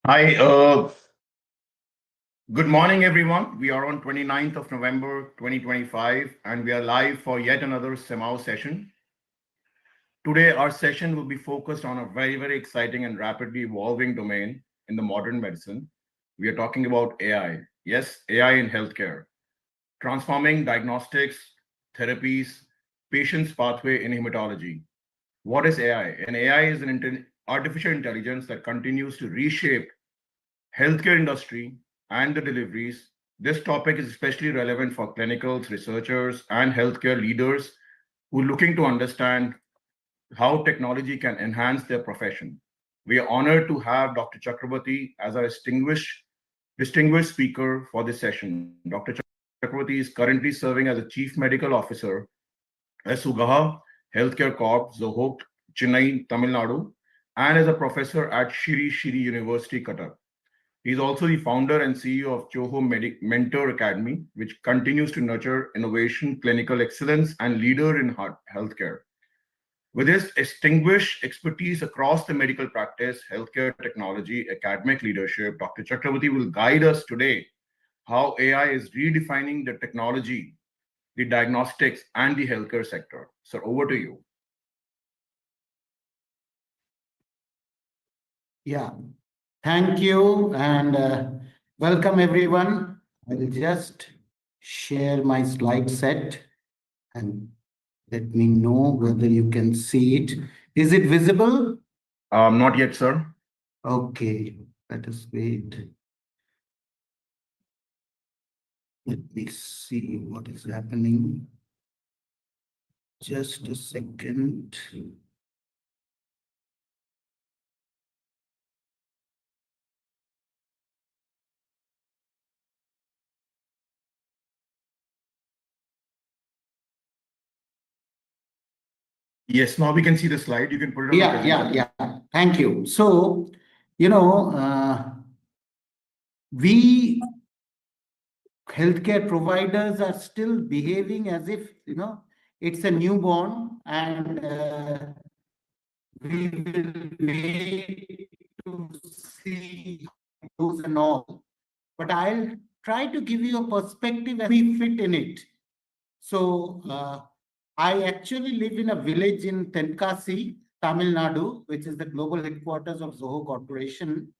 Hi, good morning, everyone. We are on 29th of November 2025, and we are live for yet another CMAAO session. Today, our session will be focused on a very exciting and rapidly evolving domain in the modern medicine. We are talking about AI. Yes, AI in healthcare, transforming diagnostics, therapies, patients' pathway in hematology. What is AI? And AI is an artificial intelligence that continues to reshape healthcare industry and the deliveries. This topic is especially relevant for clinicals, researchers, and healthcare leaders who are looking to understand how technology can enhance their profession. We are honored to have Dr. Chakrabarti as our distinguished speaker for this session. Dr. Chakrabarti is currently serving as a Chief Medical Officer at Sugah Healthcare Corp, Zoho, Chennai, Tamil Nadu, and as a professor at Shri University, Cuttack. He's also the founder and CEO of Chhoo Mentor Academy, which continues to nurture innovation, clinical excellence, and leader in healthcare. With his distinguished expertise across the medical practice, healthcare technology, academic leadership, Dr. Chakrabarti will guide us today how AI is redefining the technology, the diagnostics, and the healthcare sector. Sir, over to you. Yeah, thank you and welcome everyone. I will just share my slide set and let me know whether you can see it. Is it visible? Not yet, sir. Okay, let us wait. Let me see what is happening. Just a second. Yes, now we can see the slide. You can put it on. Yeah. Thank you. So, we healthcare providers are still behaving as if, it's a newborn and we will wait to see those and all. But I'll try to give you a perspective as we fit in it. So I actually live in a village in Tenkasi, Tamil Nadu, which is the global headquarters of Zoho Corporation.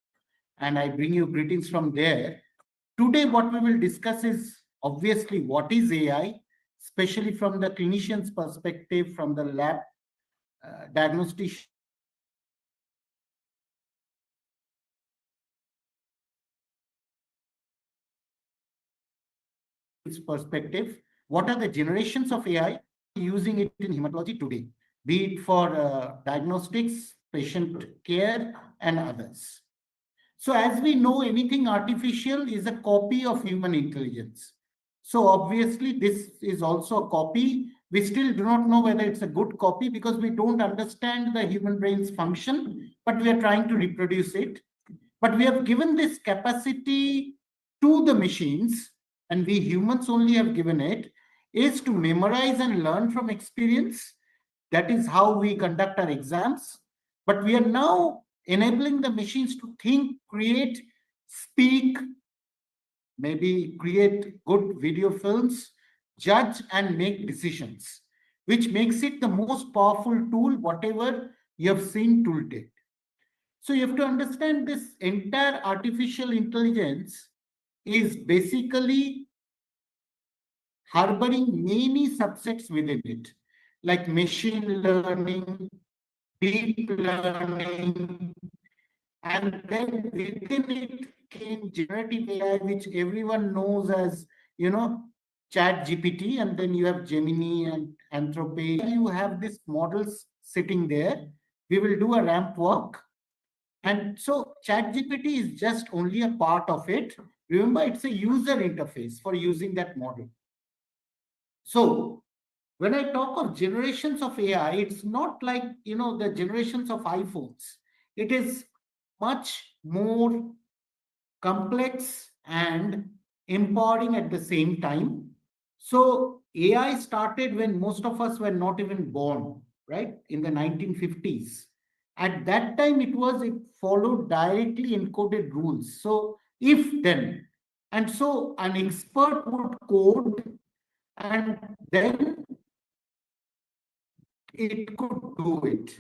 And I bring you greetings from there. Today, what we will discuss is obviously what is AI, especially from the clinician's perspective, from the lab diagnostic perspective. What are the generations of AI using it in hematology today, be it for diagnostics, patient care, and others. So as we know, anything artificial is a copy of human intelligence. So obviously, this is also a copy. We still do not know whether it's a good copy because we don't understand the human brain's function, but we are trying to reproduce it. But we have given this capacity to the machines, and we humans only have given it, is to memorize and learn from experience. That is how we conduct our exams. But we are now enabling the machines to think, create, speak, maybe create good video films, judge and make decisions, which makes it the most powerful tool, whatever you have seen till date. So you have to understand this entire artificial intelligence is basically harboring many subsets within it, like machine learning, deep learning, and then within it came generative AI, which everyone knows as, Chat GPT, and then you have Gemini and Anthropic. You have these models sitting there. We will do a ramp walk. And so ChatGPT is just only a part of it. Remember, it's a user interface for using that model. So when I talk of generations of AI, it's not like, the generations of iPhones. It is much more complex and empowering at the same time. So AI started when most of us were not even born, right? In the 1950s. At that time, it followed directly encoded rules. So if then, and so an expert would code and then it could do it.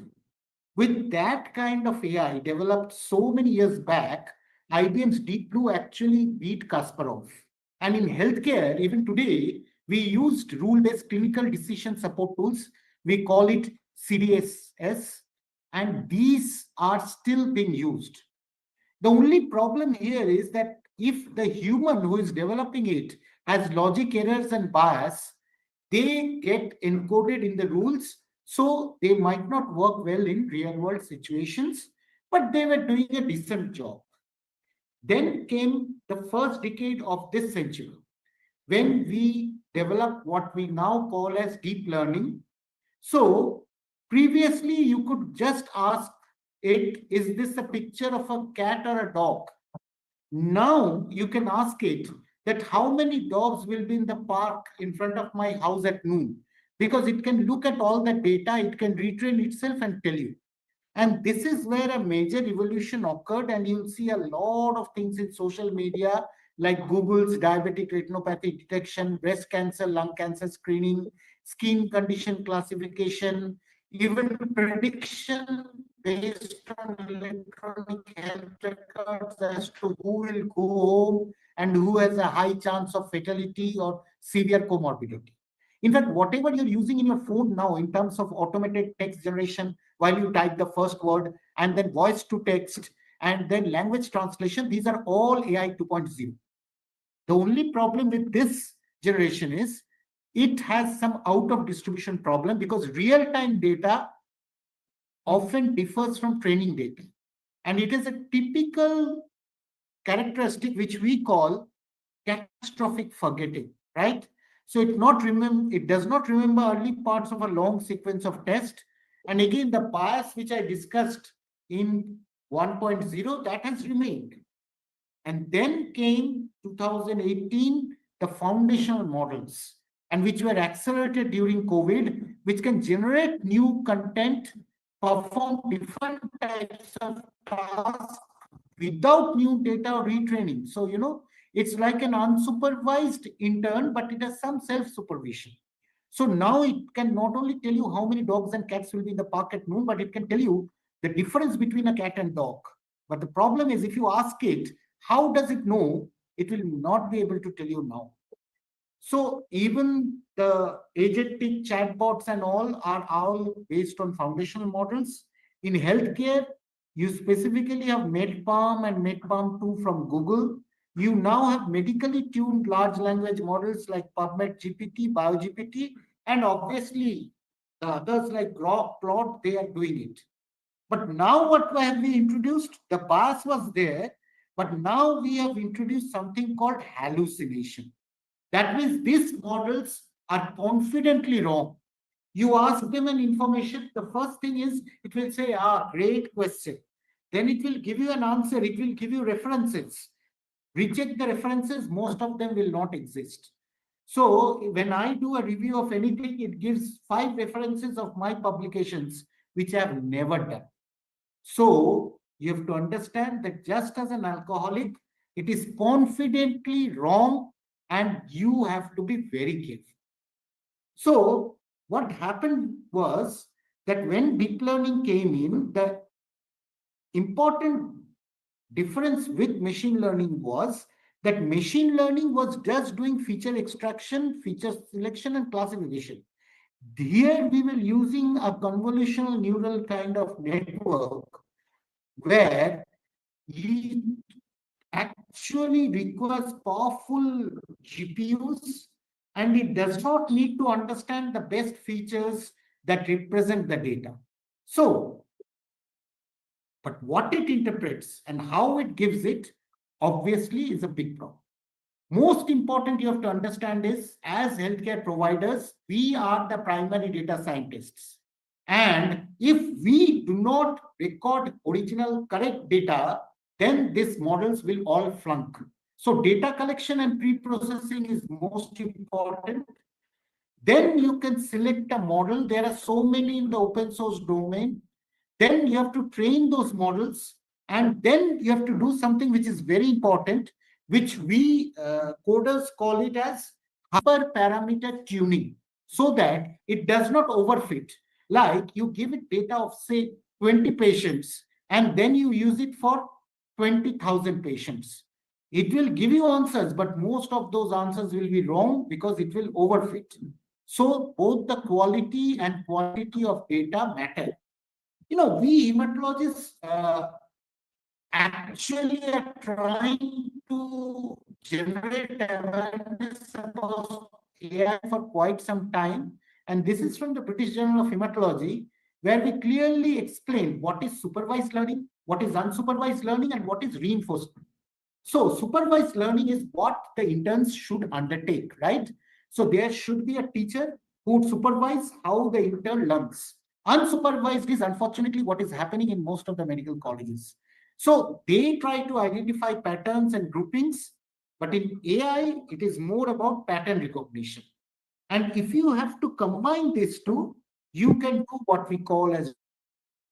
With that kind of AI developed so many years back, IBM's Deep Blue actually beat Kasparov. And in healthcare, even today, we used rule-based clinical decision support tools. We call it CDSS, and these are still being used. The only problem here is that if the human who is developing it has logic errors and bias, they get encoded in the rules, so they might not work well in real world situations, but they were doing a decent job. Then came the first decade of this century, when we developed what we now call as deep learning. So previously, you could just ask it, is this a picture of a cat or a dog? Now you can ask it that how many dogs will be in the park in front of my house at noon, because it can look at all the data, it can retrain itself and tell you. And this is where a major evolution occurred, and you'll see a lot of things in social media like Google's diabetic retinopathy detection, breast cancer, lung cancer screening, skin condition classification, even prediction based on electronic health records as to who will go home and who has a high chance of fatality or severe comorbidity. In fact, whatever you're using in your phone now in terms of automated text generation while you type the first word, and then voice to text, and then language translation, these are all AI 2.0. The only problem with this generation is it has some out of distribution problem, because real-time data often differs from training data. And it is a typical characteristic which we call catastrophic forgetting, right? So it does not remember early parts of a long sequence of tests. And again, the bias which I discussed in 1.0, that has remained. And then came 2018, the foundational models, and which were accelerated during COVID, which can generate new content, perform different types of tasks without new data or retraining. So, it's like an unsupervised intern, but it has some self-supervision. So now it can not only tell you how many dogs and cats will be in the park at noon, but it can tell you the difference between a cat and dog. But the problem is, if you ask it, how does it know? It will not be able to tell you now. So even the agentic chatbots and all are all based on foundational models. In healthcare, you specifically have MedPalm and MedPalm 2 from Google. You now have medically tuned large language models like PubMed GPT, BioGPT, and obviously the others like Grok, Plot, they are doing it. But now what have we introduced? The bias was there, but now we have introduced something called hallucination. That means these models are confidently wrong. You ask them an information, the first thing is it will say, great question. Then it will give you an answer, it will give you references. Reject the references, most of them will not exist. So when I do a review of anything, it gives 5 references of my publications, which I have never done. So you have to understand that just as an alcoholic, it is confidently wrong, and you have to be very careful. So what happened was that when deep learning came in, the important difference with machine learning was that machine learning was just doing feature extraction, feature selection, and classification. Here we were using a convolutional neural kind of network where it actually requires powerful GPUs, and it does not need to understand the best features that represent the data. So, but what it interprets and how it gives it obviously is a big problem. Most important you have to understand is, as healthcare providers, we are the primary data scientists. And if we do not record original correct data, then these models will all flunk. So data collection and pre-processing is most important. Then you can select a model. There are so many in the open source domain. Then you have to train those models, and then you have to do something which is very important, which we coders call it as hyperparameter tuning, so that it does not overfit. Like you give it data of say 20 patients, and then you use it for 20,000 patients. It will give you answers, but most of those answers will be wrong because it will overfit. So both the quality and quantity of data matter. We hematologists actually are trying to generate awareness about AI for quite some time. And this is from the British Journal of Hematology, where we clearly explain what is supervised learning, what is unsupervised learning, and what is reinforcement. So supervised learning is what the interns should undertake, right? So there should be a teacher who would supervise how the intern learns. Unsupervised is unfortunately what is happening in most of the medical colleges. So they try to identify patterns and groupings, but in AI, it is more about pattern recognition. And if you have to combine these two, you can do what we call as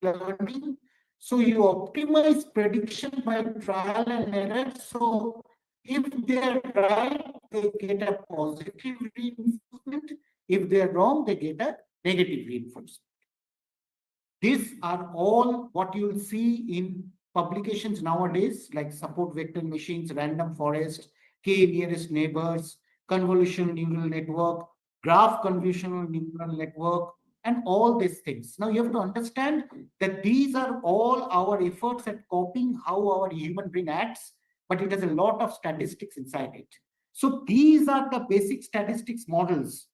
learning. So you optimize prediction by trial and error. So if they're right, they get a positive reinforcement. If they're wrong, they get a negative reinforcement. These are all what you'll see in publications nowadays, like support vector machines, random forest, K nearest neighbors, convolutional neural network, graph convolutional neural network, and all these things. Now you have to understand that these are all our efforts at copying how our human brain acts, but it has a lot of statistics inside it. So these are the basic statistics models.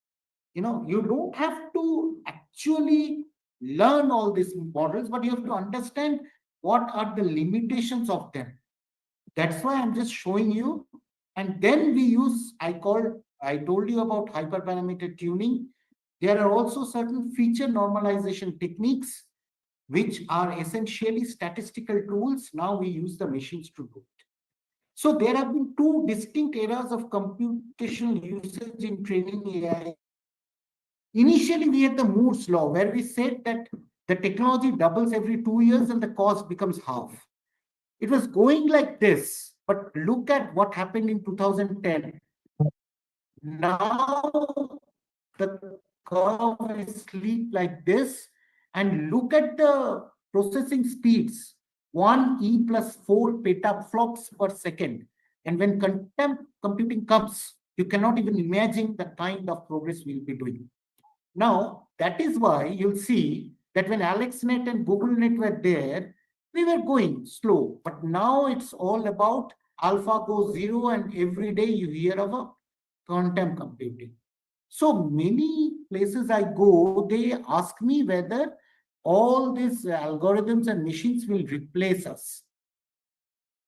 You don't have to actually learn all these models, but you have to understand what are the limitations of them. That's why I'm just showing you. And then we use, I told you about hyperparameter tuning. There are also certain feature normalization techniques, which are essentially statistical tools. Now we use the machines to do it. So there have been two distinct eras of computational usage in training AI. Initially, we had the Moore's law, where we said that the technology doubles every 2 years and the cost becomes half. It was going like this, but look at what happened in 2010. Now the curve is steep like this, and look at the processing speeds, 1E plus 4 petaflops per second. And when quantum computing comes, you cannot even imagine the kind of progress we'll be doing. Now, that is why you'll see that when AlexNet and GoogleNet were there, we were going slow. But now it's all about AlphaGo 0, and every day you hear about quantum computing. So many places I go, they ask me whether all these algorithms and machines will replace us.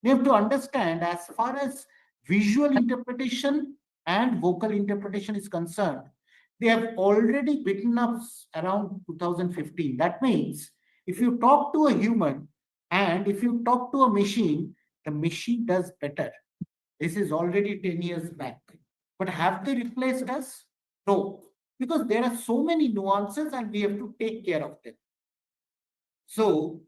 We have to understand, as far as visual interpretation and vocal interpretation is concerned, they have already beaten us around 2015. That means if you talk to a human and if you talk to a machine, the machine does better. This is already 10 years back. But have they replaced us? No, because there are so many nuances and we have to take care of them. So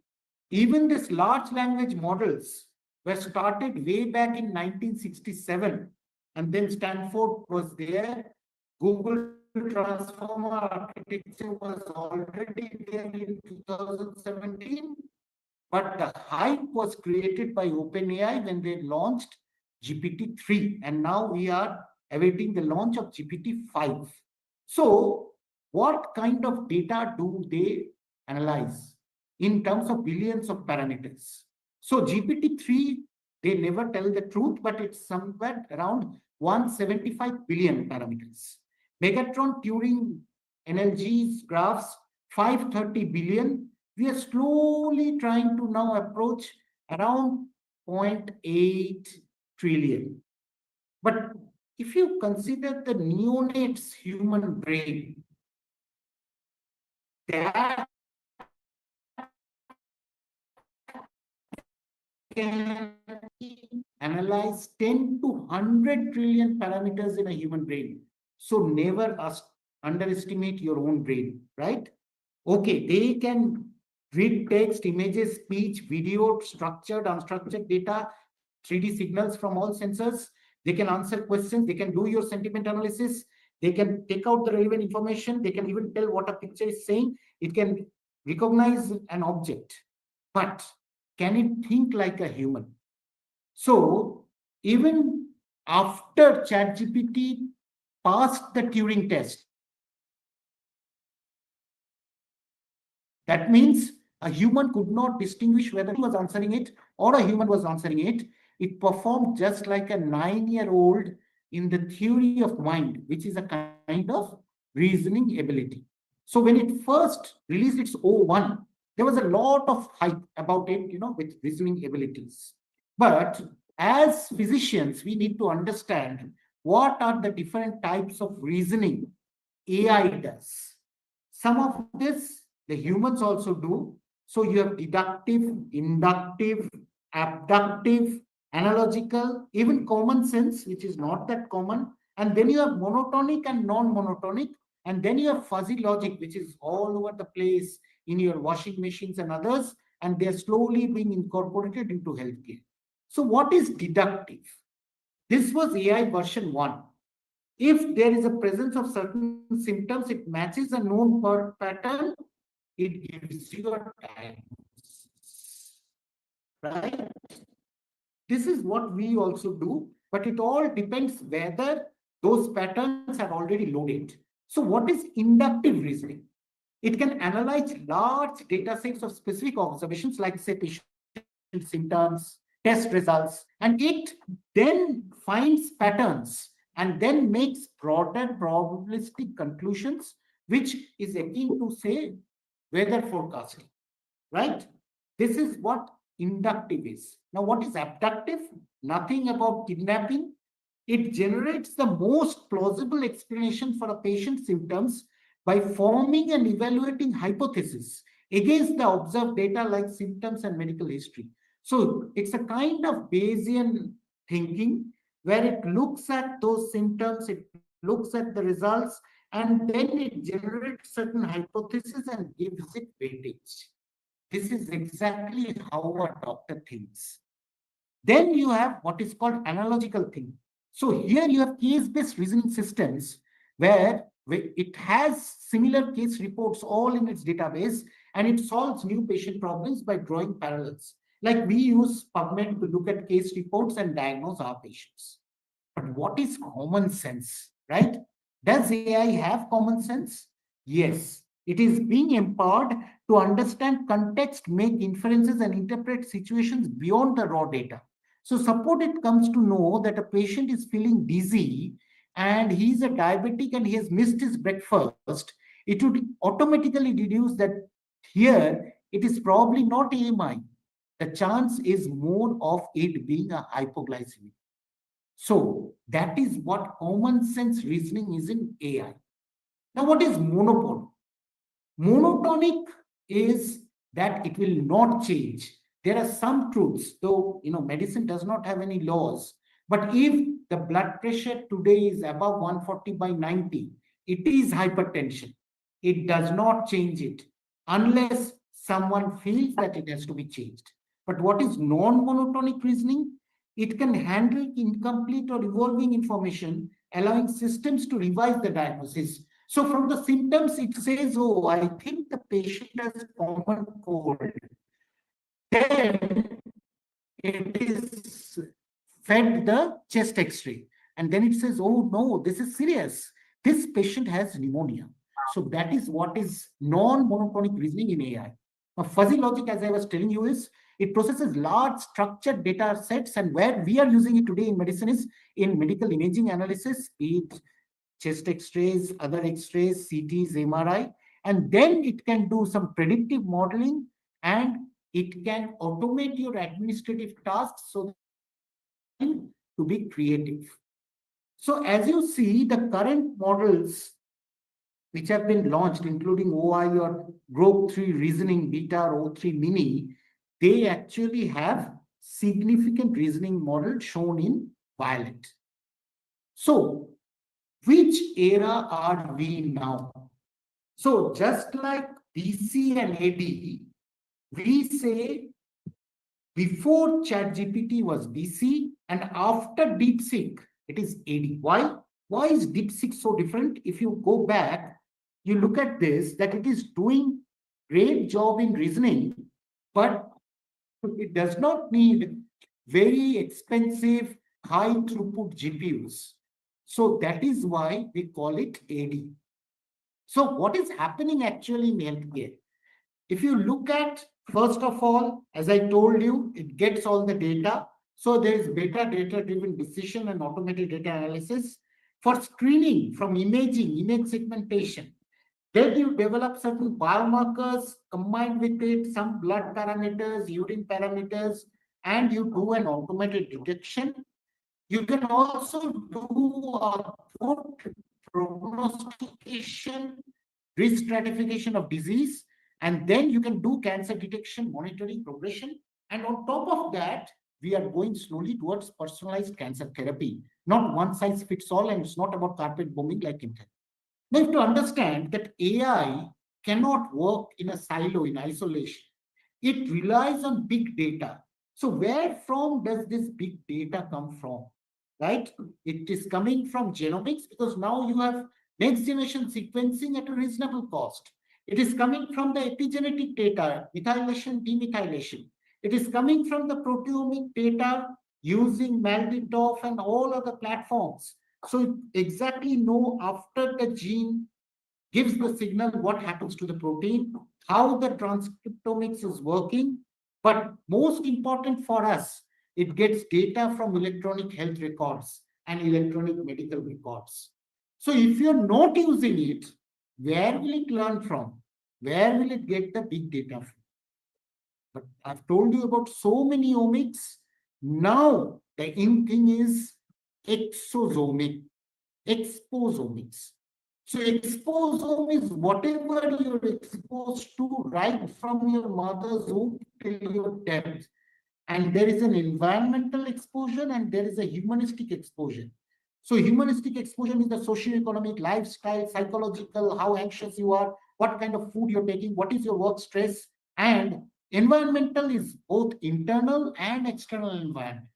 even these large language models were started way back in 1967, and then Stanford was there. Google Transformer architecture was already there in 2017, but the hype was created by OpenAI when they launched GPT-3, and now we are awaiting the launch of GPT-5. So what kind of data do they analyze in terms of billions of parameters? So GPT-3, they never tell the truth, but it's somewhere around 175 billion parameters. Megatron Turing NLG's graphs, 530 billion. We are slowly trying to now approach around 0.8 trillion. But if you consider the neonate's human brain, that can analyze 10 to 100 trillion parameters in a human brain. So never underestimate your own brain, right? Okay, they can read text, images, speech, video, structured, unstructured data, 3D signals from all sensors. They can answer questions. They can do your sentiment analysis. They can take out the relevant information. They can even tell what a picture is saying. It can recognize an object. But can it think like a human? So even after ChatGPT passed the Turing test, that means a human could not distinguish whether he was answering it or a human was answering it. It performed just like a 9-year-old in the theory of mind, which is a kind of reasoning ability. So when it first released its O1, there was a lot of hype about it, with reasoning abilities. But as physicians, we need to understand what are the different types of reasoning AI does. Some of this the humans also do. So you have deductive, inductive, abductive, analogical, even common sense, which is not that common. And then you have monotonic and non-monotonic. And then you have fuzzy logic, which is all over the place in your washing machines and others. And they're slowly being incorporated into healthcare. So what is deductive? This was AI version 1. If there is a presence of certain symptoms, it matches a known pattern, it gives you a diagnosis, right? This is what we also do, but it all depends whether those patterns are already loaded. So what is inductive reasoning? It can analyze large data sets of specific observations, like say patient symptoms, test results, and it then finds patterns and then makes broader probabilistic conclusions, which is akin to say weather forecasting, right? This is what inductive is. Now, what is abductive? Nothing about kidnapping. It generates the most plausible explanation for a patient's symptoms by forming and evaluating hypotheses against the observed data like symptoms and medical history. So it's a kind of Bayesian thinking where it looks at those symptoms, it looks at the results, and then it generates certain hypotheses and gives it weightage. This is exactly how a doctor thinks. Then you have what is called analogical thinking. So here you have case-based reasoning systems where it has similar case reports all in its database, and it solves new patient problems by drawing parallels. Like we use PubMed to look at case reports and diagnose our patients. But what is common sense, right? Does AI have common sense? Yes. It is being empowered to understand context, make inferences, and interpret situations beyond the raw data. So suppose it comes to know that a patient is feeling dizzy and he's a diabetic and he has missed his breakfast, it would automatically deduce that here it is probably not AMI. The chance is more of it being a hypoglycemia. So that is what common sense reasoning is in AI. Now, what is monopony? Monotonic is that it will not change. There are some truths, though medicine does not have any laws. But if the blood pressure today is above 140/90, it is hypertension. It does not change it unless someone feels that it has to be changed. But what is non-monotonic reasoning? It can handle incomplete or evolving information, allowing systems to revise the diagnosis. So from the symptoms, it says, oh, I think the patient has common cold. Then it is fed the chest x-ray. And then it says, oh, no, this is serious. This patient has pneumonia. So that is what is non-monotonic reasoning in AI. Now, fuzzy logic, as I was telling you, is it processes large structured data sets, and where we are using it today in medicine is in medical imaging analysis, be it chest x-rays, other x-rays, CTs, MRI, and then it can do some predictive modeling, and it can automate your administrative tasks so to be creative. So as you see, the current models which have been launched, including OI or Group 3 Reasoning Beta or O3 Mini, they actually have significant reasoning model shown in violet. So which era are we now? So just like DC and AD, We say before ChatGPT was DC and after DeepSeek, it is AD. Why? Why is DeepSeek so different? If you go back, you look at this, that it is doing great job in reasoning, but it does not need very expensive, high throughput GPUs. So that is why we call it AD. So what is happening actually in healthcare? If you look at, first of all, as I told you, it gets all the data. So there is better data-driven decision and automated data analysis. For screening from imaging, image segmentation, then you develop certain biomarkers, combined with it some blood parameters, urine parameters, and you do an automated detection. You can also do a food prognostication, risk stratification of disease, and then you can do cancer detection, monitoring, progression. And on top of that, we are going slowly towards personalized cancer therapy, not one size fits all, and it's not about carpet bombing like Intel. Now, you have to understand that AI cannot work in a silo, in isolation. It relies on big data. So where from does this big data come from? Right? It is coming from genomics, because now you have next generation sequencing at a reasonable cost. It is coming from the epigenetic data, methylation, demethylation. It is coming from the proteomic data using Malditoff and all other platforms. So you exactly know after the gene gives the signal what happens to the protein, how the transcriptomics is working. But most important for us, it gets data from electronic health records and electronic medical records. So if you're not using it, where will it learn from? Where will it get the big data from? But I've told you about so many omics. Now the in thing is exosomic, exposomics. So exposome is whatever you're exposed to right from your mother's womb till your death. And there is an environmental exposure and there is a humanistic exposure. So humanistic exposure is the socio-economic, lifestyle, psychological, how anxious you are, what kind of food you're taking, what is your work stress, and environmental is both internal and external environment.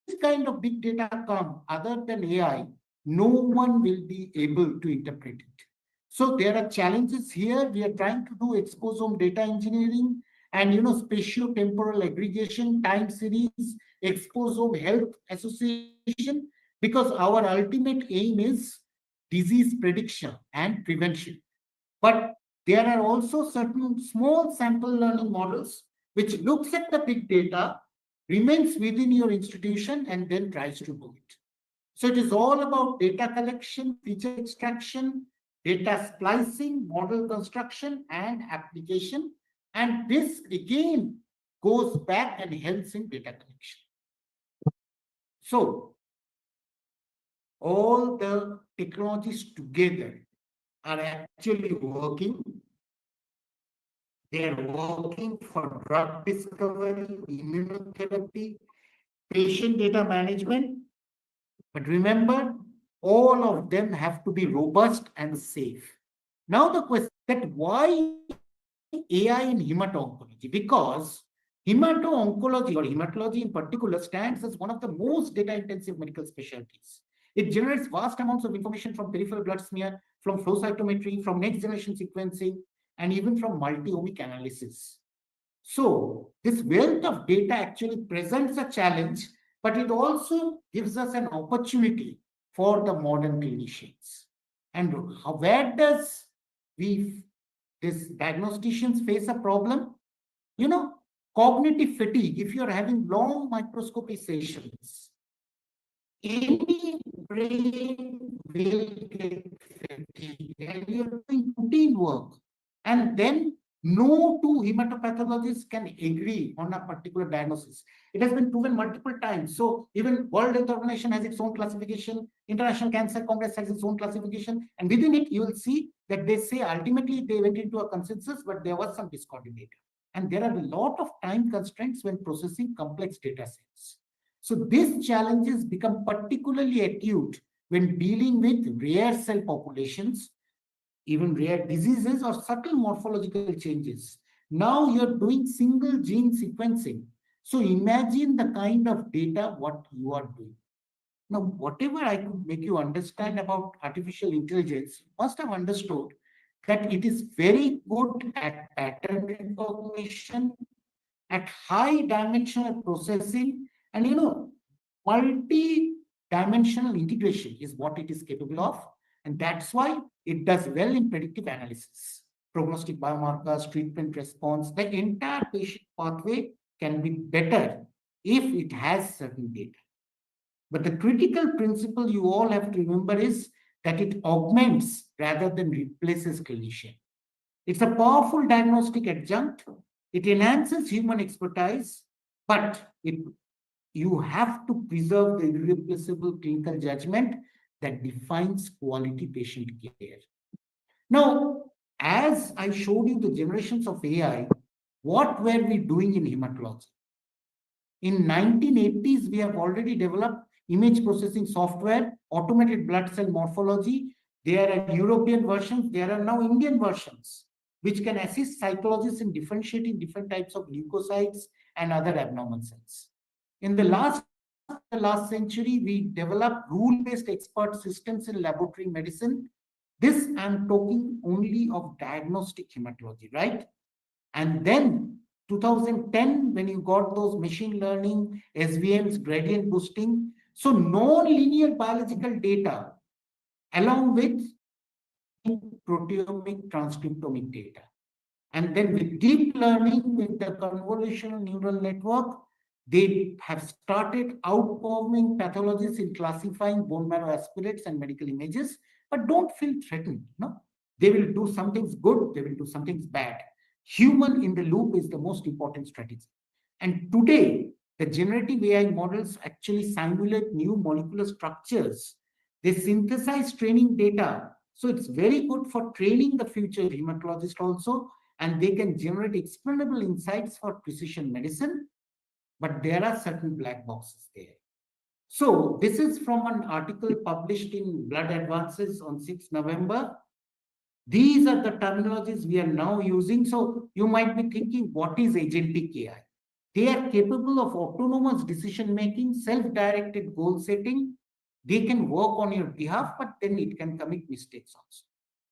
This kind of big data come other than AI, no one will be able to interpret it. So there are challenges here. We are trying to do exposome data engineering and spatio-temporal aggregation, time series, exposome health association, because our ultimate aim is disease prediction and prevention. But there are also certain small sample learning models which looks at the big data, remains within your institution, and then tries to do it. So it is all about data collection, feature extraction, data splicing, model construction, and application. And this again goes back and helps in data collection. So all the technologies together are actually working. They are working for drug discovery, immunotherapy, patient data management. But remember, all of them have to be robust and safe. Now the question that why AI in hemato-oncology? Because hemato-oncology or hematology in particular stands as one of the most data-intensive medical specialties. It generates vast amounts of information from peripheral blood smear, from flow cytometry, from next-generation sequencing, and even from multi-omic analysis. So this wealth of data actually presents a challenge, but it also gives us an opportunity for the modern clinicians. And where does these diagnosticians face a problem? Cognitive fatigue. If you're having long microscopy sessions, any brain will get fatigued, and you're doing routine work. And then no two hematopathologists can agree on a particular diagnosis. It has been proven multiple times. So even World Health Organization has its own classification, International Cancer Congress has its own classification, and within it you will see that they say ultimately they went into a consensus, but there was some discordant data. And there are a lot of time constraints when processing complex data sets. So these challenges become particularly acute when dealing with rare cell populations, even rare diseases or subtle morphological changes. Now you're doing single gene sequencing. So imagine the kind of data what you are doing. Now, whatever I could make you understand about artificial intelligence, you must have understood that it is very good at pattern recognition, at high dimensional processing, and multi-dimensional integration is what it is capable of. And that's why it does well in predictive analysis, prognostic biomarkers, treatment response. The entire patient pathway can be better if it has certain data. But the critical principle you all have to remember is that it augments rather than replaces clinician. It's a powerful diagnostic adjunct. It enhances human expertise, but you have to preserve the irreplaceable clinical judgment that defines quality patient care. Now, as I showed you the generations of AI, what were we doing in hematology? In 1980s, we have already developed image processing software, automated blood cell morphology. There are European versions. There are now Indian versions, which can assist cytologists in differentiating different types of leukocytes and other abnormal cells. In the last century, we developed rule-based expert systems in laboratory medicine. This I'm talking only of diagnostic hematology, right? And then 2010, when you got those machine learning, SVMs, gradient boosting, so non-linear biological data, along with proteomic, transcriptomic data. And then with deep learning, with the convolutional neural network, they have started outperforming pathologists in classifying bone marrow aspirates and medical images, but don't feel threatened. No, they will do some things good, they will do some things bad. Human in the loop is the most important strategy. And today, the generative AI models actually simulate new molecular structures. They synthesize training data. So it's very good for training the future hematologist also, and they can generate explainable insights for precision medicine. But there are certain black boxes there. So this is from an article published in Blood Advances on 6 November. These are the terminologies we are now using. So you might be thinking, what is agentic AI? They are capable of autonomous decision making, self-directed goal setting. They can work on your behalf, but then it can commit mistakes also.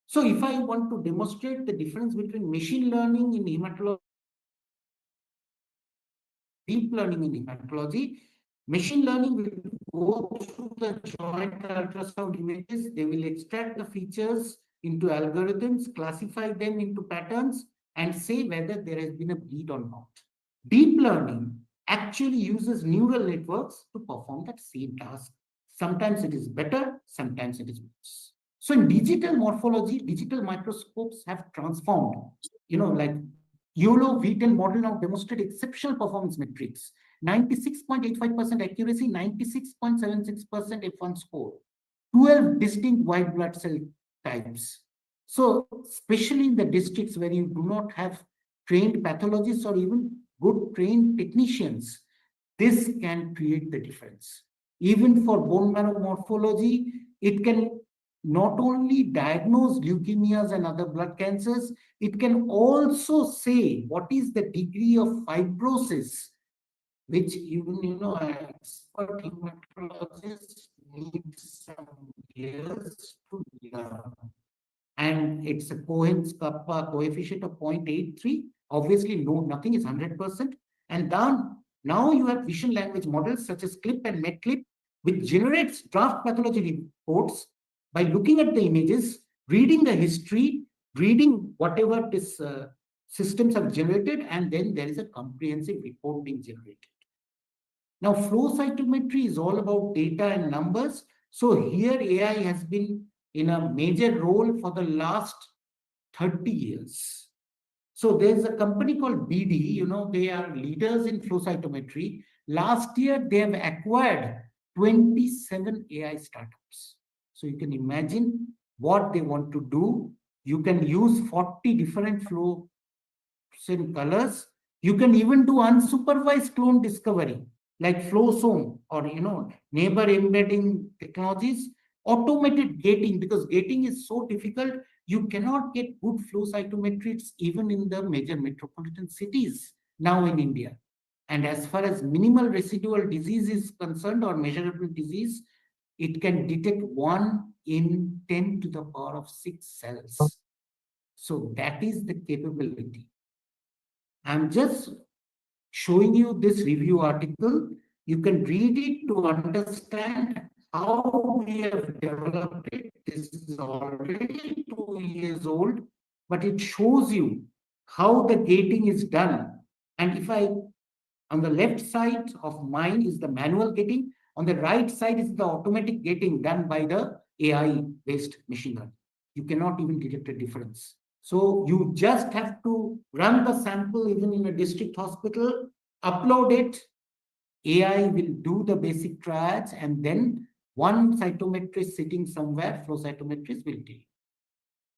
So if I want to demonstrate the difference between machine learning in hematology, deep learning in hematology, machine learning will go through the joint ultrasound images. They will extract the features into algorithms, classify them into patterns, and say whether there has been a bleed or not. Deep learning actually uses neural networks to perform that same task. Sometimes it is better, sometimes it is worse. So in digital morphology, digital microscopes have transformed, like YOLO V10 model now demonstrate exceptional performance metrics, 96.85% accuracy, 96.76% F1 score, 12 distinct white blood cell types. So especially in the districts where you do not have trained pathologists or even good trained technicians, this can create the difference. Even for bone marrow morphology, it can not only diagnose leukemias and other blood cancers, it can also say what is the degree of fibrosis, which even, expert hematologists need some years to learn. And it's a Cohen's kappa coefficient of 0.83. Obviously, no, nothing is 100%. And then now you have vision language models such as CLIP and MedClip, which generates draft pathology reports by looking at the images, reading the history, reading whatever these systems have generated, and then there is a comprehensive report being generated. Now, flow cytometry is all about data and numbers. So here AI has been in a major role for the last 30 years. So there's a company called BD, they are leaders in flow cytometry. Last year, they have acquired 27 AI startups. So you can imagine what they want to do. You can use 40 different flow colors. You can even do unsupervised clone discovery like flowsome or neighbor embedding technologies, automated gating, because gating is so difficult. You cannot get good flow cytometries even in the major metropolitan cities now in India. And as far as minimal residual disease is concerned or measurable disease, it can detect 1 in 10 to the power of 6 cells. So that is the capability. I'm just showing you this review article. You can read it to understand how we have developed it. This is already 2 years old, but it shows you how the gating is done. And if I, on the left side of mine is the manual gating, on the right side is the automatic gating done by the AI-based machine learning. You cannot even detect a difference. So you just have to run the sample even in a district hospital, upload it, AI will do the basic triads, and then one cytometrist sitting somewhere, flow cytometrist will do.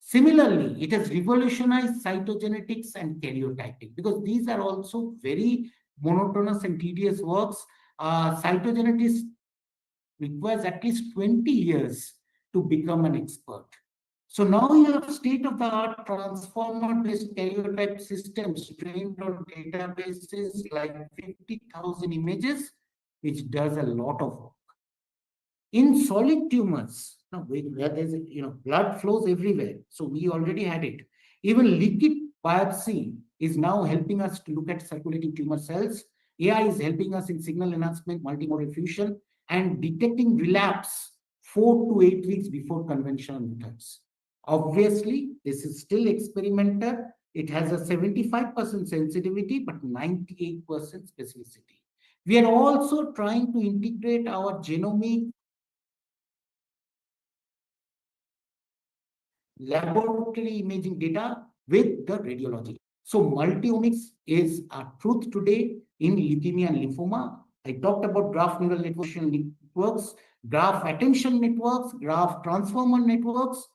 Similarly, it has revolutionized cytogenetics and karyotyping because these are also very monotonous and tedious works. Cytogenetics requires at least 20 years to become an expert. So now you have state-of-the-art transformer-based karyotype systems trained on databases like 50,000 images, which does a lot of work. In solid tumors, now where there's blood flows everywhere, so we already had it. Even liquid biopsy is now helping us to look at circulating tumor cells. AI is helping us in signal enhancement, multimodal fusion, and detecting relapse 4 to 8 weeks before conventional methods. Obviously, this is still experimental. It has a 75% sensitivity, but 98% specificity. We are also trying to integrate our genomic laboratory imaging data with the radiology. So multiomics is a truth today in leukemia and lymphoma. I talked about graph neural networks, graph attention networks, graph transformer networks.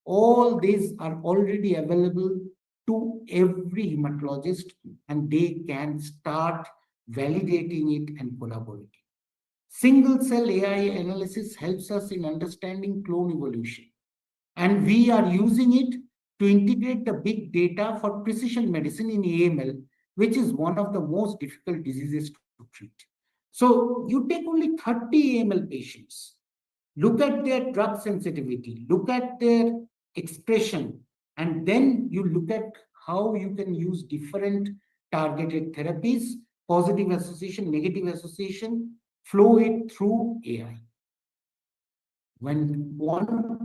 All these are already available to every hematologist, and they can start validating it and collaborating. Single cell AI analysis helps us in understanding clone evolution. And we are using it to integrate the big data for precision medicine in AML, which is one of the most difficult diseases to treat. So you take only 30 AML patients, look at their drug sensitivity, look at their expression, and then you look at how you can use different targeted therapies, positive association, negative association, flow it through AI. When quantum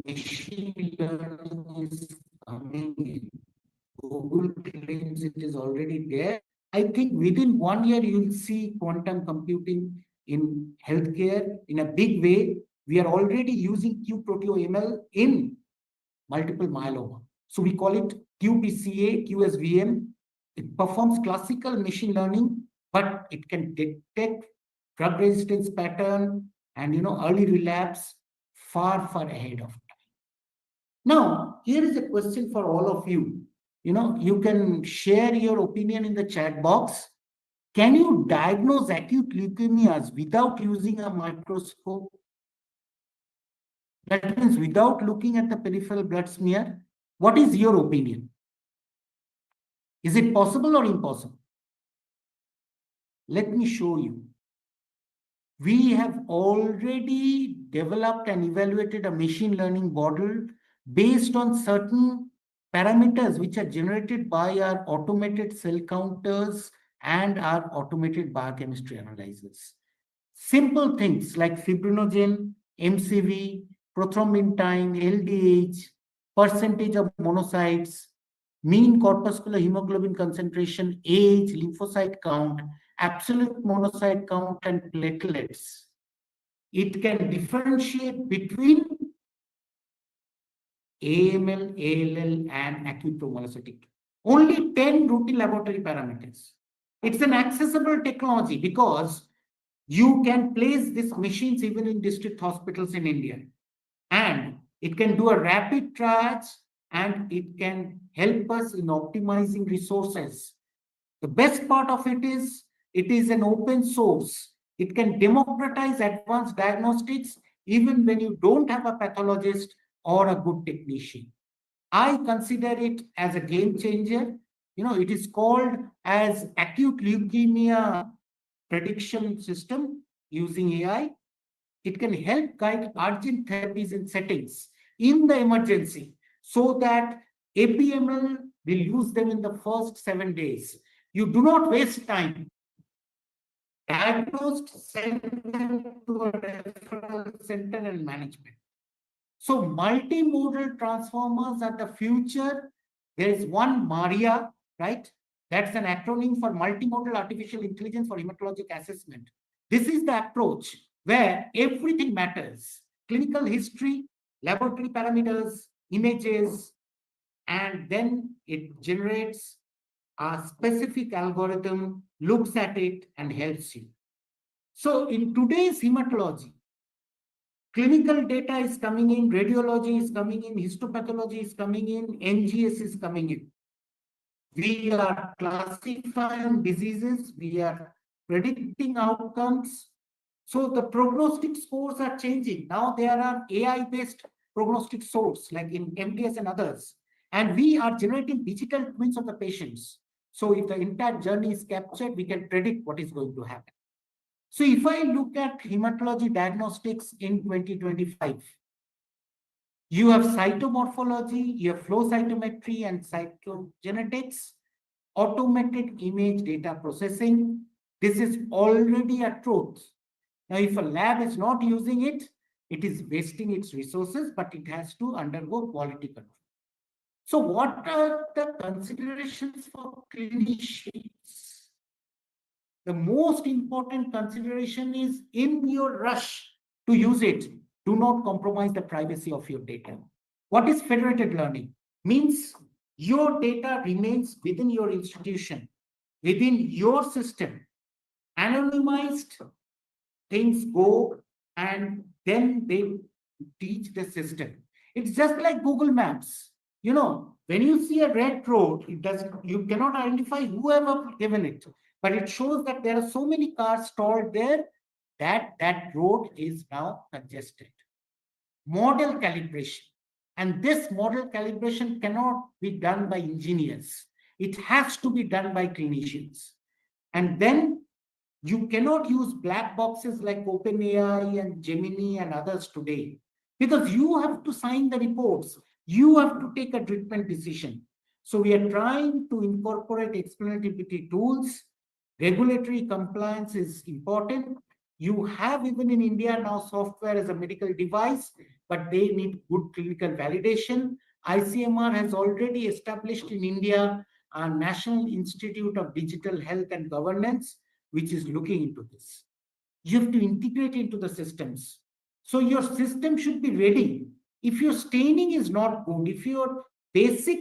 machine learning is coming in, Google claims it is already there. I think within 1 year, you'll see quantum computing in healthcare in a big way. We are already using QProteoML in multiple myeloma. So we call it QPCA, QSVM. It performs classical machine learning, but it can detect drug resistance pattern and early relapse far ahead of time. Now, here is a question for all of you. You can share your opinion in the chat box. Can you diagnose acute leukemias without using a microscope? That means without looking at the peripheral blood smear. What is your opinion? Is it possible or impossible? Let me show you. We have already developed and evaluated a machine learning model based on certain parameters which are generated by our automated cell counters and our automated biochemistry analyzers. Simple things like fibrinogen, MCV, prothrombin time, LDH, percentage of monocytes, mean corpuscular hemoglobin concentration, age, lymphocyte count, absolute monocyte count, and platelets. It can differentiate between AML, ALL, and acute thrombolytic. Only 10 routine laboratory parameters. It's an accessible technology because you can place these machines even in district hospitals in India. And it can do a rapid triage and it can help us in optimizing resources. The best part of it is an open source. It can democratize advanced diagnostics even when you don't have a pathologist or a good technician. I consider it as a game changer. It is called as acute leukemia prediction system using AI. It can help guide urgent therapies in settings in the emergency so that APML will use them in the first 7 days. You do not waste time. Diagnosed, send them to a referral center and management. So multimodal transformers are the future. There is one MARIA, right? That's an acronym for Multimodal Artificial Intelligence for Hematologic Assessment. This is the approach where everything matters. Clinical history, laboratory parameters, images, and then it generates a specific algorithm, looks at it, and helps you. So in today's hematology, clinical data is coming in, radiology is coming in, histopathology is coming in, NGS is coming in. We are classifying diseases, we are predicting outcomes. So the prognostic scores are changing. Now there are AI-based prognostic scores like in MDS and others. And we are generating digital twins of the patients. So if the entire journey is captured, we can predict what is going to happen. So if I look at hematology diagnostics in 2025, you have cytomorphology, you have flow cytometry and cytogenetics, automated image data processing. This is already a truth. Now, if a lab is not using it, it is wasting its resources, but it has to undergo quality control. So what are the considerations for clinicians? The most important consideration is in your rush to use it, do not compromise the privacy of your data. What is federated learning? Means your data remains within your institution, within your system. Anonymized things go and then they teach the system. It's just like Google Maps. When you see a red road, you cannot identify whoever given it, but it shows that there are so many cars stalled there that road is now congested. Model calibration. And this model calibration cannot be done by engineers. It has to be done by clinicians. And then you cannot use black boxes like OpenAI and Gemini and others today, because you have to sign the reports. You have to take a treatment decision. So we are trying to incorporate explainability tools. Regulatory compliance is important. You have even in India now software as a medical device, but they need good clinical validation. ICMR has already established in India a National Institute of Digital Health and Governance, which is looking into this. You have to integrate into the systems. So your system should be ready. If your staining is not good, if your basic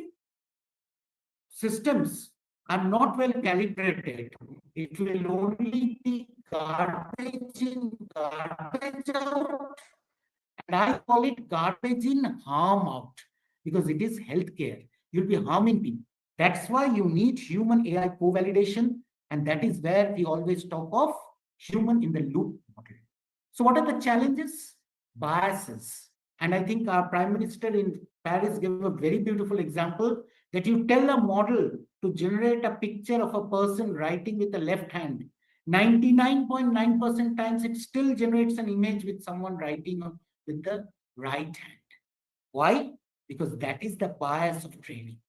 systems are not well calibrated, it will only be garbage in, garbage out. And I call it garbage in, harm out, because it is healthcare. You'll be harming people. That's why you need human AI co-validation. And that is where we always talk of human in the loop model. So what are the challenges? Biases. And I think our Prime Minister in Paris gave a very beautiful example that you tell a model to generate a picture of a person writing with the left hand. 99.9% times it still generates an image with someone writing with the right hand. Why? Because that is the bias of training.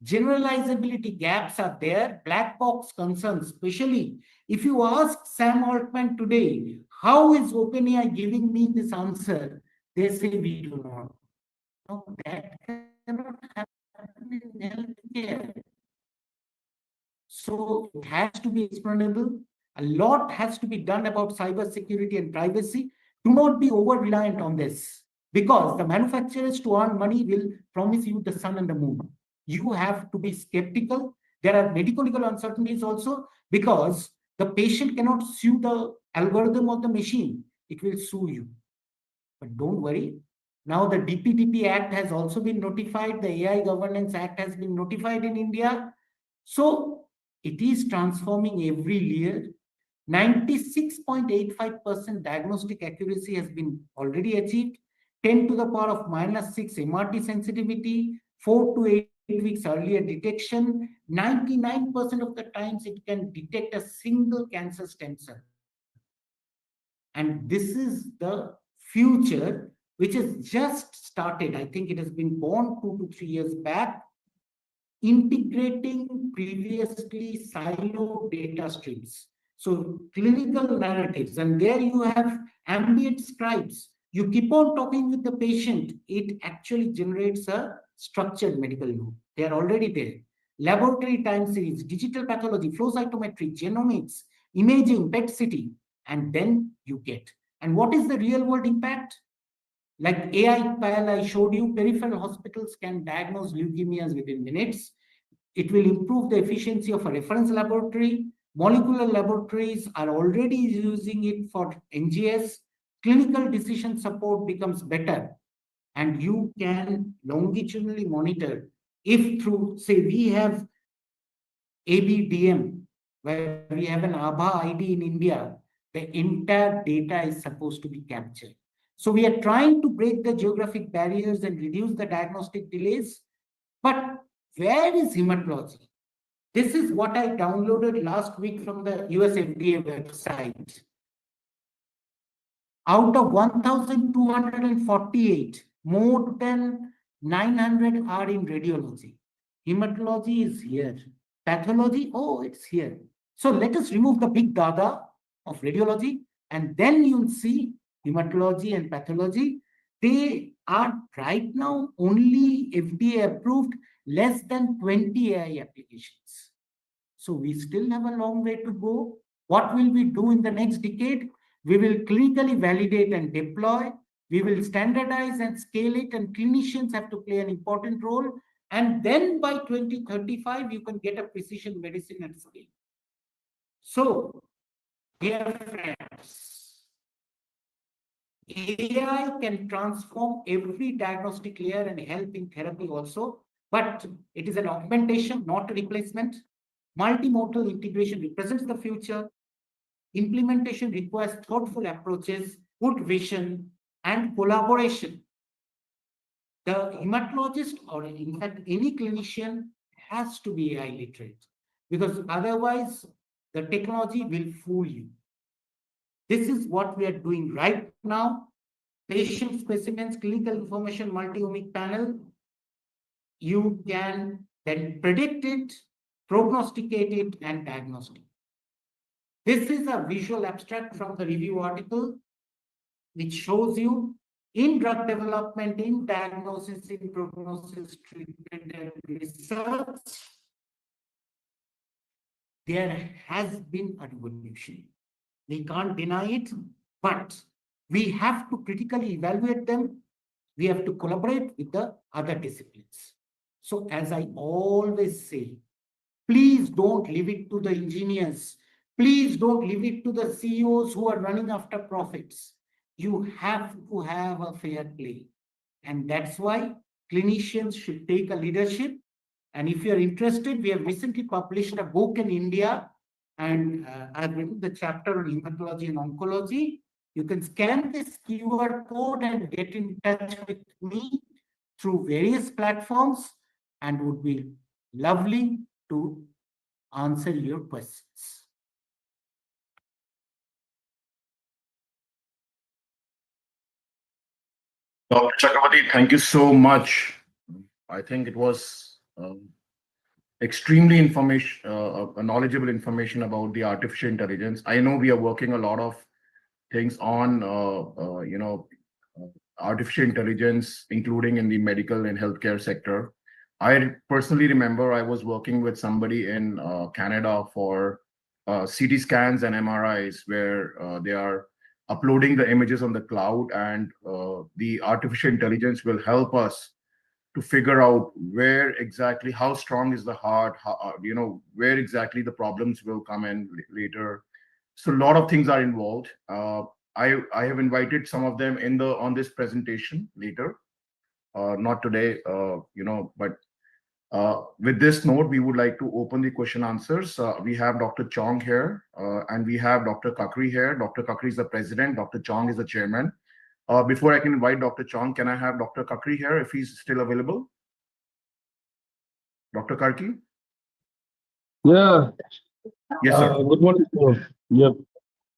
Generalizability gaps are there, black box concerns, especially if you ask Sam Altman today, how is OpenAI giving me this answer? They say we do not. No, that cannot happen in healthcare. So it has to be explainable. A lot has to be done about cybersecurity and privacy. Do not be over-reliant on this, because the manufacturers to earn money will promise you the sun and the moon. You have to be skeptical. There are medical legal uncertainties also, because the patient cannot sue the algorithm of the machine. It will sue you. But don't worry. Now the DPDP Act has also been notified. The AI Governance Act has been notified in India. So it is transforming every year. 96.85% diagnostic accuracy has been already achieved. 10 to the power of -6 MRT sensitivity, 4 to 8 weeks earlier detection, 99% of the times it can detect a single cancer stem cell. And this is the future which has just started. I think it has been born 2 to 3 years back, integrating previously siloed data streams. So clinical narratives, and there you have ambient scribes. You keep on talking with the patient, it actually generates a structured medical note. They are already there. Laboratory time series, digital pathology, flow cytometry, genomics, imaging, PET CT, and then you get. And what is the real world impact? Like AI trial I showed you, peripheral hospitals can diagnose leukemias within minutes. It will improve the efficiency of a reference laboratory. Molecular laboratories are already using it for NGS. Clinical decision support becomes better, and you can longitudinally monitor if through, say, we have ABDM, where we have an ABHA ID in India, the entire data is supposed to be captured. So we are trying to break the geographic barriers and reduce the diagnostic delays. But where is hematology? This is what I downloaded last week from the US FDA website. Out of 1,248, more than 900 are in radiology. Hematology is here. Pathology, oh, it's here. So let us remove the big data of radiology, and then you'll see hematology and pathology. They are right now only FDA approved, less than 20 AI applications. So we still have a long way to go. What will we do in the next decade? We will clinically validate and deploy. We will standardize and scale it, and clinicians have to play an important role. And then by 2035, you can get a precision medicine at scale. So, dear friends, AI can transform every diagnostic layer and help in therapy also, but it is an augmentation, not a replacement. Multimodal integration represents the future. Implementation requires thoughtful approaches, good vision, and collaboration. The hematologist, or in fact, any clinician, has to be AI literate, because otherwise the technology will fool you. This is what we are doing right now. Patient specimens, clinical information, multi-omic panel. You can then predict it, prognosticate it, and diagnose it. This is a visual abstract from the review article, which shows you in drug development, in diagnosis, in prognosis, treatment, and research, there has been a revolution. We can't deny it, but we have to critically evaluate them. We have to collaborate with the other disciplines. So as I always say, please don't leave it to the engineers. Please don't leave it to the CEOs who are running after profits. You have to have a fair play. And that's why clinicians should take a leadership. And if you're interested, we have recently published a book in India, and I've written the chapter on hematology and oncology. You can scan this QR code and get in touch with me through various platforms, and would be lovely to answer your questions. Dr. Chakrabarti, thank you so much. I think it was extremely knowledgeable information about the artificial intelligence. I know we are working a lot of things on, artificial intelligence, including in the medical and healthcare sector. I personally remember I was working with somebody in Canada for CT scans and MRIs, where they are uploading the images on the cloud, and the artificial intelligence will help us to figure out where exactly, how strong is the heart, where exactly the problems will come in later. So a lot of things are involved. I have invited some of them on this presentation later, not today, but with this note, we would like to open the question answers. We have Dr. Chong here, and we have Dr. Kakri here. Dr. Kakri is the president. Dr. Chong is the chairman. Before I can invite Dr. Chong, can I have Dr. Kakri here if he's still available? Dr. Karki? Yeah, Yes, sir. good morning. Yep.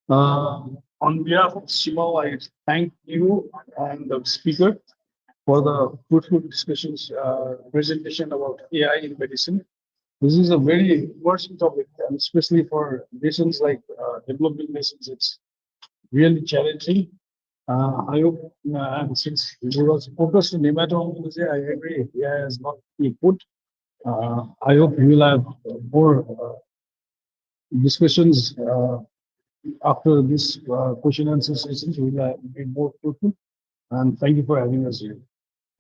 On behalf of CMAAO, I thank you and the speaker for the fruitful discussions, presentation about AI in medicine. This is a very important topic, and especially for nations like developing nations, it's really challenging. I hope, and since it was focused on hematology, I agree, AI has not been put. I hope we will have more discussions after this question answer sessions will be more fruitful. And thank you for having us here.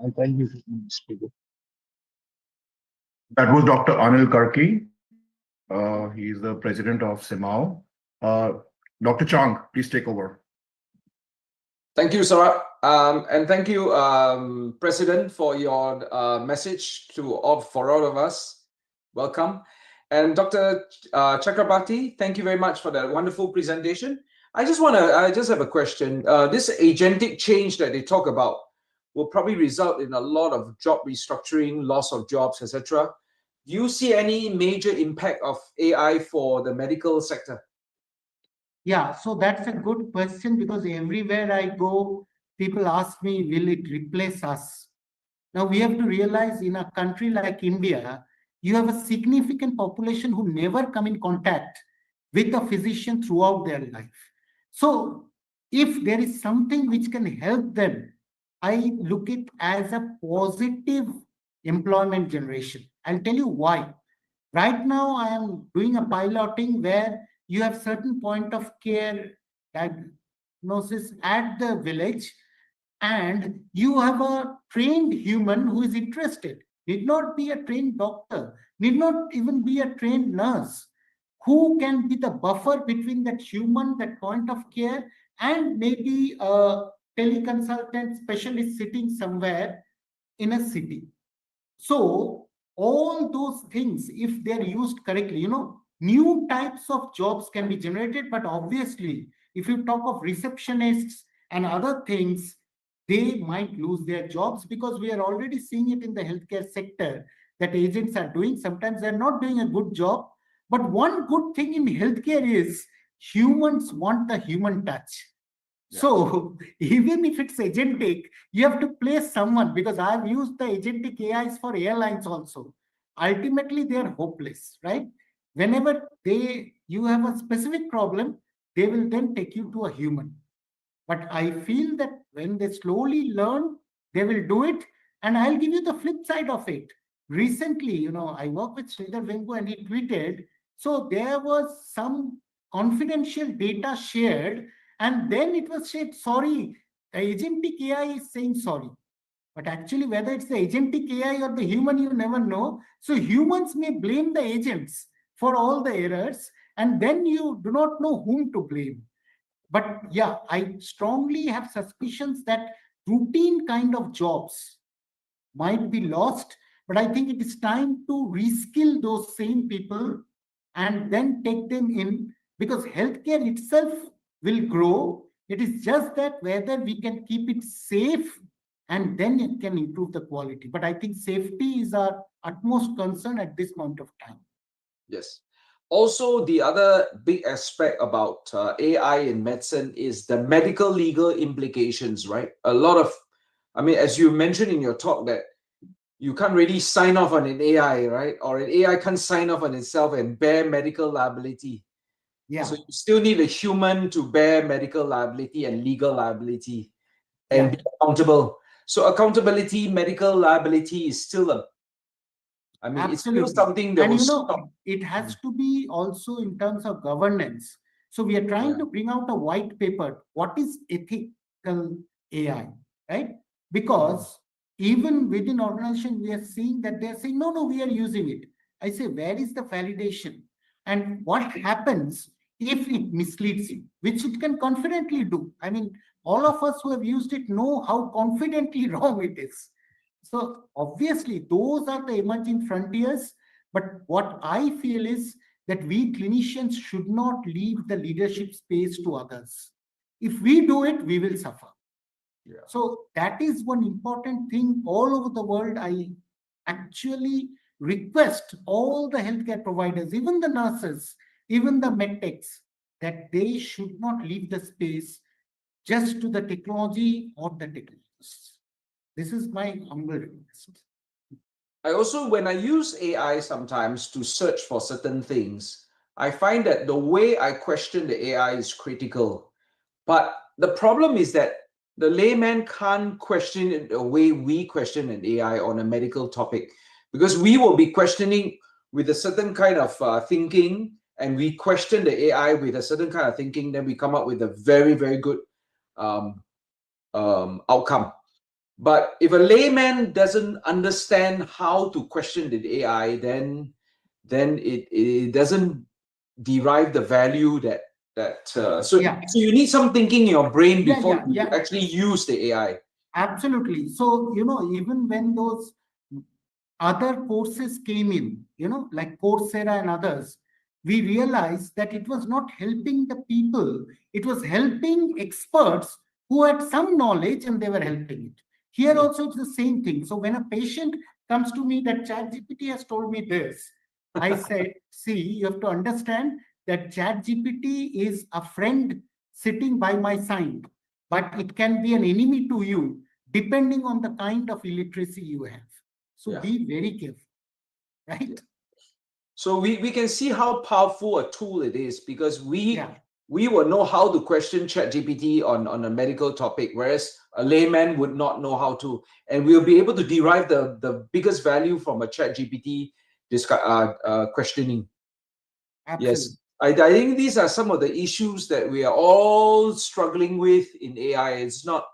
And thank you, speaker. That was Dr. Anil Karki. He is the president of CMAAO. Dr. Chang, please take over. Thank you, Sarah. And thank you, President, for your message for all of us. Welcome. And Dr. Chakrabarti, thank you very much for that wonderful presentation. I just have a question. This agentic change that they talk about will probably result in a lot of job restructuring, loss of jobs, etc. Do you see any major impact of AI for the medical sector? Yeah, so that's a good question because everywhere I go, people ask me, will it replace us? Now, we have to realize in a country like India, you have a significant population who never come in contact with a physician throughout their life. So, if there is something which can help them, I look it as a positive employment generation. I'll tell you why. Right now, I am doing a piloting where you have certain point of care diagnosis at the village, and you have a trained human who is interested, need not be a trained doctor, need not even be a trained nurse, who can be the buffer between that human, that point of care, and maybe a teleconsultant specialist sitting somewhere in a city. So all those things, if they're used correctly, new types of jobs can be generated. But obviously, if you talk of receptionists and other things, they might lose their jobs because we are already seeing it in the healthcare sector that agents are doing. Sometimes they're not doing a good job. But one good thing in healthcare is humans want the human touch. So even if it's agentic, you have to place someone, because I've used the agentic AIs for airlines also. Ultimately, they're hopeless, right? Whenever you have a specific problem, they will then take you to a human. But I feel that when they slowly learn, they will do it. And I'll give you the flip side of it. Recently, I worked with Sridhar Vengu and he tweeted, so there was some confidential data shared, and then it was said, sorry, the agentic AI is saying sorry. But actually, whether it's the agentic AI or the human, you never know. So humans may blame the agents for all the errors, and then you do not know whom to blame. But yeah, I strongly have suspicions that routine kind of jobs might be lost. But I think it is time to reskill those same people and then take them in, because healthcare itself will grow. It is just that whether we can keep it safe and then it can improve the quality. But I think safety is our utmost concern at this point of time. Yes. Also, the other big aspect about AI in medicine is the medical legal implications, right? As you mentioned in your talk, that you can't really sign off on an AI, right? Or an AI can't sign off on itself and bear medical liability. Yeah. So you still need a human to bear medical liability and legal liability and be accountable. So accountability, medical liability is still it's still something that and will stop. it has to be also in terms of governance. So we are trying to bring out a white paper. What is ethical AI, right? Because even within organization, we are seeing that they're saying, no, we are using it. I say, where is the validation? And what happens if it misleads you, which it can confidently do? I mean, all of us who have used it know how confidently wrong it is. So obviously, those are the emerging frontiers. But what I feel is that we clinicians should not leave the leadership space to others. If we do it, we will suffer. So that is one important thing all over the world. I actually request all the healthcare providers, even the nurses, even the medtechs, that they should not leave the space just to the technology or the technologists. This is my humble request. I also, when I use AI sometimes to search for certain things, I find that the way I question the AI is critical. But the problem is that the layman can't question it the way we question an AI on a medical topic, because we will be questioning with a certain kind of thinking, and we question the AI with a certain kind of thinking, then we come up with a very, very good outcome. But if a layman doesn't understand how to question the AI, then it doesn't derive the value so you need some thinking in your brain before you actually use the AI. Absolutely. So, even when those other courses came in, like Coursera and others, we realized that it was not helping the people. It was helping experts who had some knowledge, and they were helping it. Here also, it's the same thing. So when a patient comes to me that ChatGPT has told me this, I said, see, you have to understand that ChatGPT is a friend sitting by my side, but it can be an enemy to you depending on the kind of illiteracy you have. So be very careful, right? So we can see how powerful a tool it is, because we will know how to question ChatGPT on a medical topic, whereas a layman would not know how to, and we'll be able to derive the biggest value from a ChatGPT questioning. Absolutely. Yes, I think these are some of the issues that we are all struggling with in AI. It's not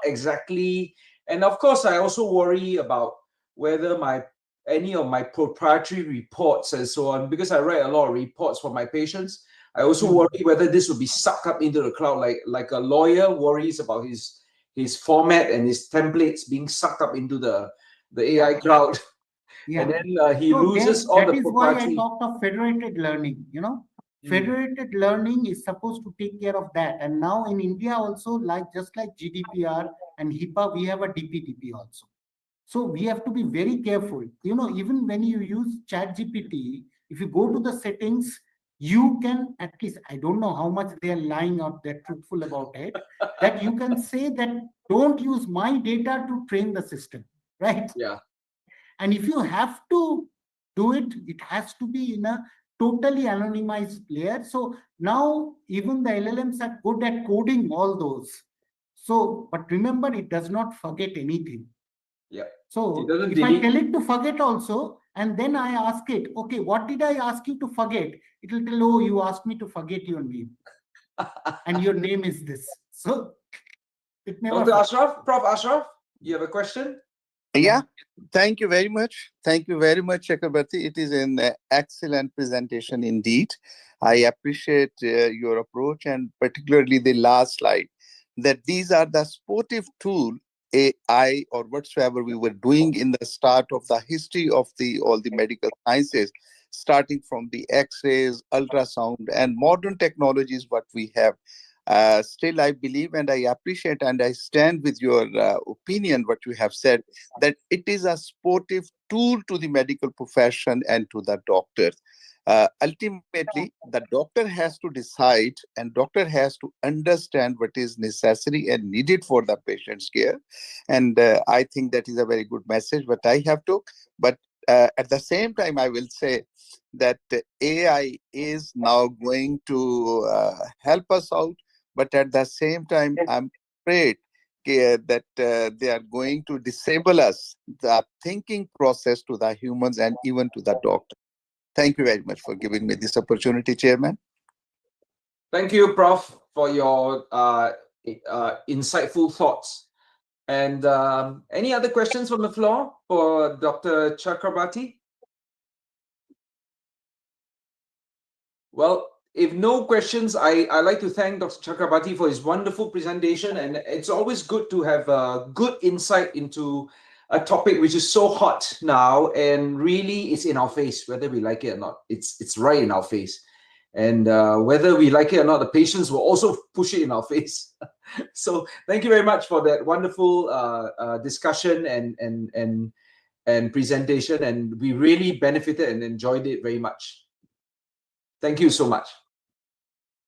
exactly, and of course, I also worry about whether any of my proprietary reports and so on, because I write a lot of reports for my patients. I also worry whether this will be sucked up into the cloud, like a lawyer worries about his format and his templates being sucked up into the AI cloud. And then he loses all the proprietary. That is why I talked of federated learning. Federated learning is supposed to take care of that. And now in India also, just like GDPR and HIPAA, we have a DPDP also. So we have to be very careful. Even when you use ChatGPT, if you go to the settings, you can, at least, I don't know how much they are lying out there, truthful about it, that you can say that don't use my data to train the system, right? Yeah. And if you have to do it, it has to be in a totally anonymized layer. So now even the LLMs are good at coding all those. So, but remember, it does not forget anything. Yeah. So if I tell it to forget also, and then I ask it, okay, what did I ask you to forget? It will tell, oh, you asked me to forget your name. And your name is this. So it never. Dr. Ashraf, Prof. Ashraf, you have a question? Yeah, thank you very much. Thank you very much, Chakrabarti. It is an excellent presentation indeed. I appreciate your approach, and particularly the last slide, that these are the sportive tool AI or whatsoever we were doing in the start of the history of all the medical sciences, starting from the X-rays, ultrasound, and modern technologies what we have. Still, I believe and I appreciate and I stand with your opinion, what you have said, that it is a sportive tool to the medical profession and to the doctors. Ultimately, the doctor has to decide and doctor has to understand what is necessary and needed for the patient's care. And I think that is a very good message, what I have to. But at the same time, I will say that AI is now going to help us out. But at the same time, I'm afraid that they are going to disable us, the thinking process to the humans and even to the doctor. Thank you very much for giving me this opportunity, Chairman. Thank you, Prof, for your insightful thoughts. And any other questions from the floor for Dr. Chakrabarti? Well, if no questions, I'd like to thank Dr. Chakrabarti for his wonderful presentation. And it's always good to have a good insight into a topic which is so hot now, and really it's in our face, whether we like it or not. It's right in our face. And whether we like it or not, the patients will also push it in our face. So thank you very much for that wonderful discussion and and presentation, and we really benefited and enjoyed it very much. Thank you so much.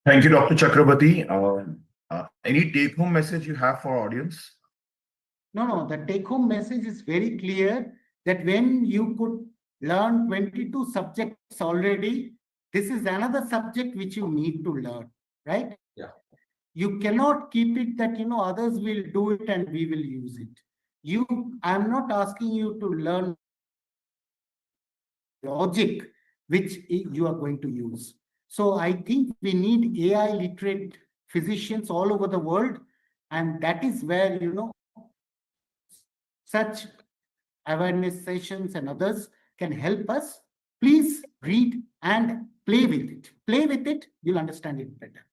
Thank you, Dr. Chakrabarti. Any take-home message you have for our audience? No, the take-home message is very clear that when you could learn 22 subjects already, this is another subject which you need to learn, right? Yeah. You cannot keep it that, others will do it and we will use it. I'm not asking you to learn logic which you are going to use. So I think we need AI literate physicians all over the world. And that is where, such awareness sessions and others can help us. Please read and play with it. Play with it, you'll understand it better.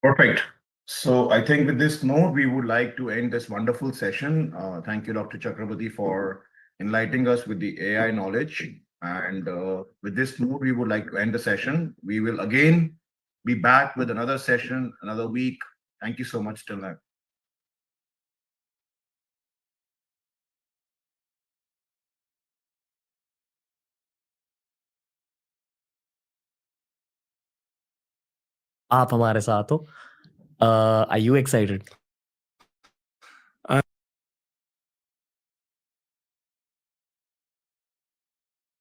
Perfect. So I think with this note, we would like to end this wonderful session. Thank you, Dr. Chakrabarti, for enlightening us with the AI knowledge. And with this note, we would like to end the session. We will again be back with another session, another week. Thank you so much till now. आप हमारे साथ हो. Are you excited?